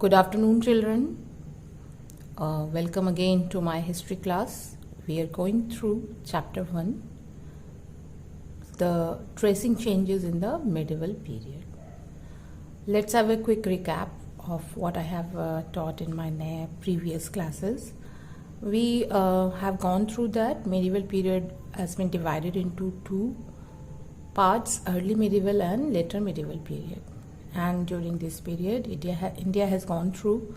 Good afternoon, children. Welcome again to my history class. We are going through chapter 1, the tracing changes in the medieval period. Let's have a quick recap of what I have taught in my previous classes. We have gone through that medieval period has been divided into two parts, early medieval and later medieval period. And during this period, India has gone through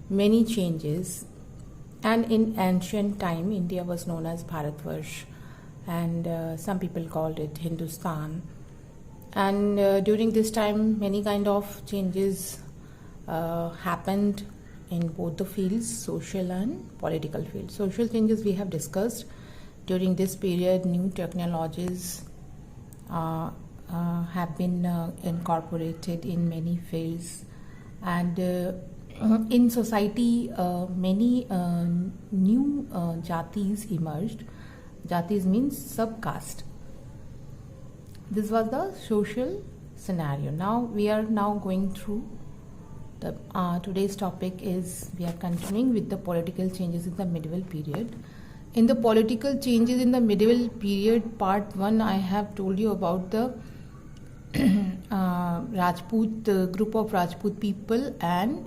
many changes. And in ancient time, India was known as Bharatvarsh, and some people called it Hindustan. And during this time, many kind of changes happened in both the fields, social and political field. Social changes we have discussed during this period. New technologies have been incorporated in many fields, and in society many new jatis emerged. Jatis means subcaste. This was the social scenario. Now we are going through the today's topic is we are continuing with the political changes in the medieval period. In the political changes in the medieval period, part 1, I have told you about the Rajput group of Rajput people, and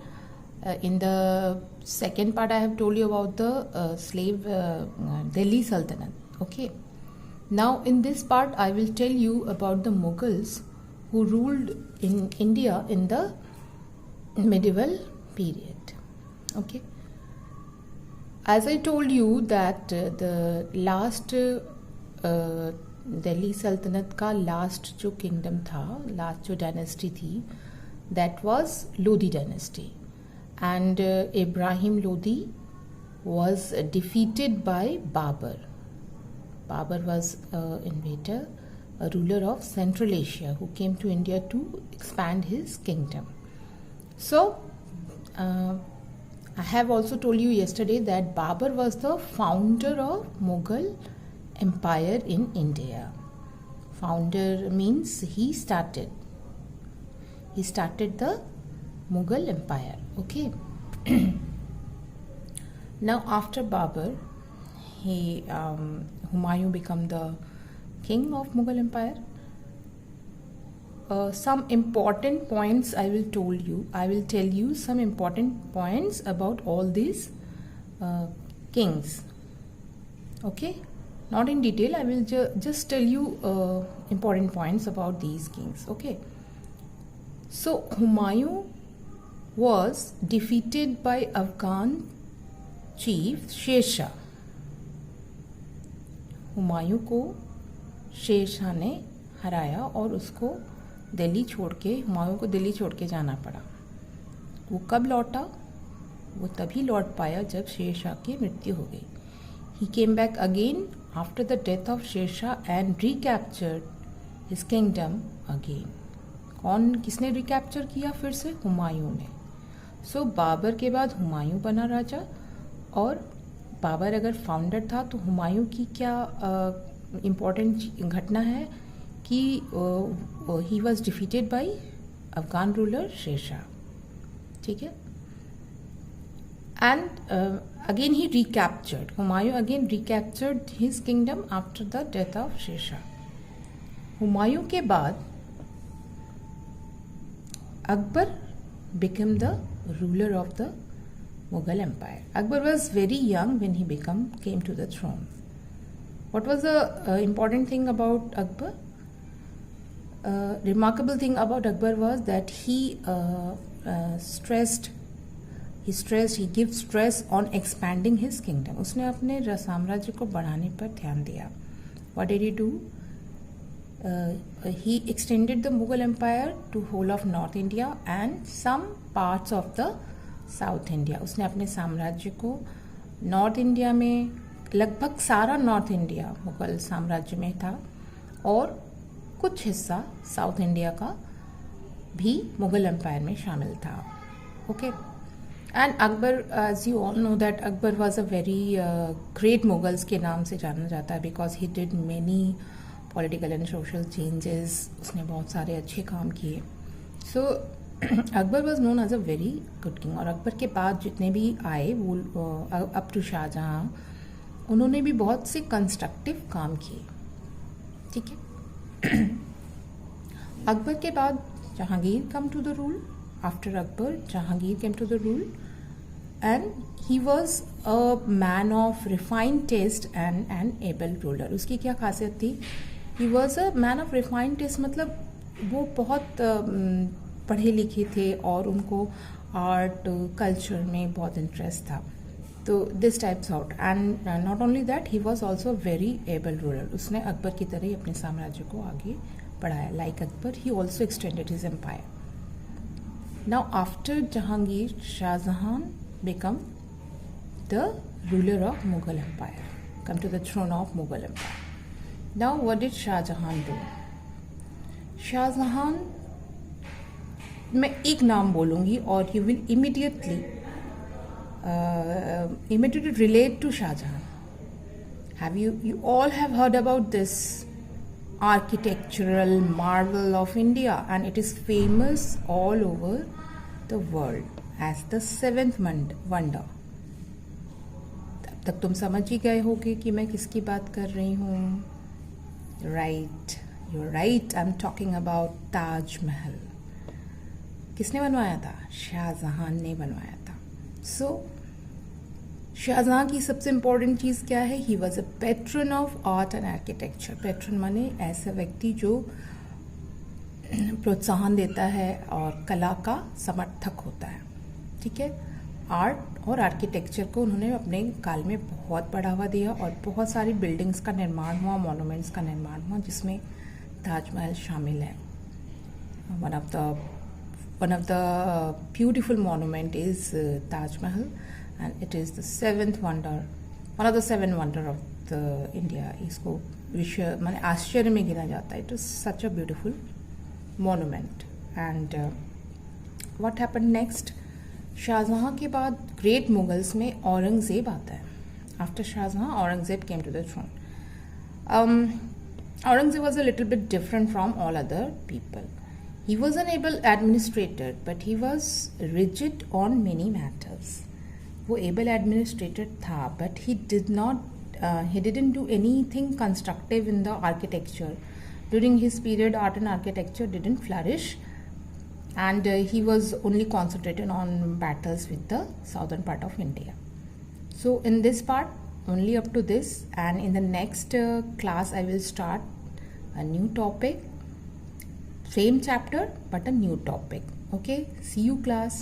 in the second part I have told you about the slave Delhi Sultanate. Okay. Now in this part I will tell you about the Mughals who ruled in India in the medieval period. Okay. As I told you that the last Delhi सल्तनत का last जो kingdom था, last जो dynasty थी, that was Lodhi dynasty, and Ibrahim Lodhi was defeated by Babur. Babur was an invader, a ruler of Central Asia who came to India to expand his kingdom. So, I have also told you yesterday that Babur was the founder of Mughal empire in India. Founder means he started the Mughal empire. Okay. Now after Babur, Humayun became the king of Mughal empire. Some important points I will tell you some important points about all these kings. Okay. Not in detail, I will just tell you important points about these kings. Okay. So Humayun was defeated by Afghan chief Sher Shah. Humayun को शेर शाह ने हराया और उसको हुमायूं को दिल्ली छोड़ के जाना पड़ा. वो कब लौटा? वो तभी लौट पाया जब शेर शाह की मृत्यु हो गई. He came back again after the death of Sher Shah and recaptured his kingdom again. किसने recapture किया फिर से? हुमायूं ने. So बाबर के बाद हुमायूं बना राजा, और बाबर अगर फाउंडर था तो हुमायूं की क्या इम्पोर्टेंट घटना है कि he was defeated by Afghan ruler Sher Shah. ठीक है. And again he recaptured. Humayun again recaptured his kingdom after the death of Sher Shah. Humayun के बाद Akbar became the ruler of the Mughal empire. Akbar was very young when he came to the throne. What was the important thing about Akbar? Remarkable thing about Akbar was that he gives stress on expanding his kingdom. उसने अपने साम्राज्य को बढ़ाने पर ध्यान दिया. What did he do? He extended the Mughal empire to whole of North India and some parts of the South India. उसने अपने साम्राज्य को नॉर्थ इंडिया में, लगभग सारा नॉर्थ इंडिया मुगल साम्राज्य में था, और कुछ हिस्सा साउथ इंडिया का भी मुगल एम्पायर में शामिल था. Okay. And Akbar, as you all know that Akbar was a very great Mughals के नाम से जाना जाता है, because he did many political and social changes. उसने बहुत सारे अच्छे काम किए. So Akbar was known as a very good king, और अकबर के बाद जितने भी आए वो अप टू शाहजहाँ, उन्होंने भी बहुत से कंस्ट्रक्टिव काम किए, ठीक है। अकबर के बाद Jahangir come to the rule, after Akbar Jahangir came to the rule, and he was a man of refined taste and an able ruler. उसकी क्या खासियत थी? He was a man of refined taste, मतलब वो बहुत पढ़े लिखे थे और उनको आर्ट कल्चर में बहुत इंटरेस्ट था। तो this types out, and not only that, he was also very able ruler. उसने अकबर की तरह ही अपने साम्राज्य को आगे बढ़ाया। Like Akbar, he also extended his empire. Now after Jahangir, Shah Jahan become the ruler of Mughal Empire, come to the throne of Mughal Empire. Now what did Shah Jahan do? Shah Jahan, मैं एक नाम बोलूंगी और you will immediately relate to Shahjahan. You all have heard about this architectural marvel of India, and it is famous all over the world as the seventh wonder. तब तक तुम समझ ही गए होगे कि मैं किसकी बात कर रही हूँ। Right, you're right, I'm talking about Taj Mahal. किसने बनवाया था? शाहजहां ने बनवाया था। सो शाहजहां की सबसे इम्पोर्टेंट चीज़ क्या है? He was a patron of art and architecture. Patron माने ऐसा व्यक्ति जो प्रोत्साहन देता है और कला का समर्थक होता है, ठीक है। आर्ट और आर्किटेक्चर को उन्होंने अपने काल में बहुत बढ़ावा दिया और बहुत सारी बिल्डिंग्स का निर्माण हुआ, मॉन्यूमेंट्स का निर्माण हुआ, जिसमें ताजमहल शामिल है। one of the beautiful monument is Taj Mahal, and it is the seventh wonder, one of the seven wonder of the India. इसको विश्व माने आश्चर्य में गिना जाता है। It is such a beautiful monument. And what happened next? Shahjahan के बाद ग्रेट मुगल्स में औरंगजेब आता है। After Shahjahan, Aurangzeb came to the throne. Aurangzeb was a little bit different from all other people. He was an able administrator, but he was rigid on many matters. वो able administrator था, but he didn't do anything constructive in the architecture. During his period, art and architecture didn't flourish, and he was only concentrated on battles with the southern part of India. So in this part, only up to this, and in the next class, I will start a new topic. Same chapter but a new topic. Okay, see you class.